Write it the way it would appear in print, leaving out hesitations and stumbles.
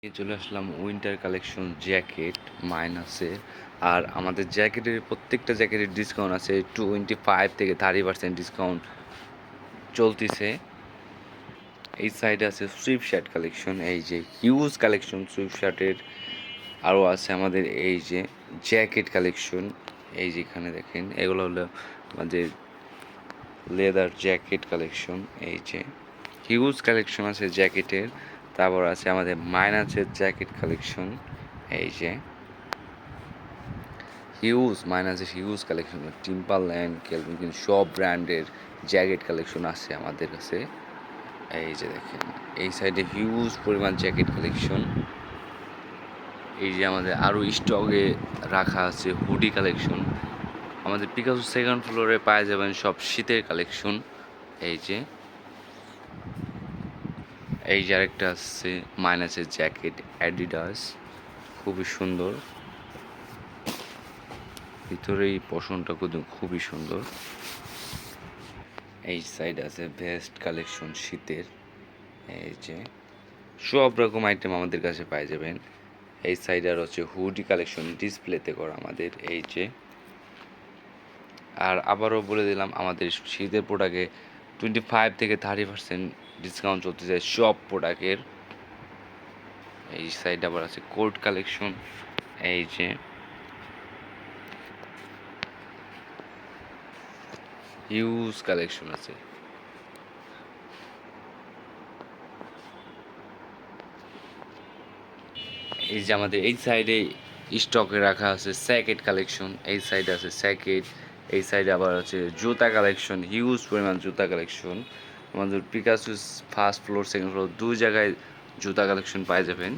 নিয়ে চলে আসলাম winter collection jacket মাইনাসে। আর আমাদের জ্যাকেটের প্রত্যেকটা জ্যাকেটের ডিসকাউন্ট আছে 25 থেকে 30% ডিসকাউন্ট চলতেছে। এই সাইডে আছে সুইফট শার্ট কালেকশন, এই যে হিউজ কালেকশন সুইফট শার্টের। আরও আছে আমাদের এই যে জ্যাকেট কালেকশন, এই যে এখানে দেখেন এগুলো হলো আমাদের লেদার জ্যাকেট কালেকশন। এই যে হিউজ কালেকশন আছে জ্যাকেটের। তারপর আছে আমাদের মাইনাসের জ্যাকেট কালেকশন, এই যে হিউজ কালেকশন টিম্বারল্যান্ড কেলভিন ক্লাইন সব ব্র্যান্ডের জ্যাকেট কালেকশন আছে আমাদের কাছে। এই যে দেখেন এই সাইডে হিউজ পরিমাণ জ্যাকেট কালেকশন। এই যে আমাদের আরও স্টকে রাখা আছে হুডি কালেকশন। আমাদের পিকাসো সেকেন্ড ফ্লোরে পাওয়া যাবেন সব শীতের কালেকশন। এই যে আরেকটা আছে মাইনাসের জ্যাকেট অ্যাডিডাস, খুবই সুন্দর, ভিতরেই পশনটা খুবই সুন্দর। এই সাইড আছে ভেস্ট কালেকশন শীতের, এই যে সব রকম আইটেম আমাদের কাছে পাই যাবেন। এই সাইড আর হচ্ছে হুডি কালেকশন ডিসপ্লেতে করা আমাদের, এই যে। আর আবারও বলে দিলাম আমাদের শীতের প্রোডাক্টে 25 থেকে 30% ডিসকাউন্ট চলতে যায় সব প্রোডাক্টের। এই সাইড আবার আছে কোট কালেকশন, এই যে হিউজ কালেকশন আছে। এই যে আমাদের এই সাইডে স্টকে রাখা আছে স্যাকেট কালেকশন, এই সাইডে আছে স্যাকেট, এই সাইডে আবার আছে জুতা কালেকশন, হিউজ পরিমাণ জুতা কালেকশন। আমাদের Picasso first floor second floor দুই জায়গায় জুতা কালেকশন পাই যাবেন।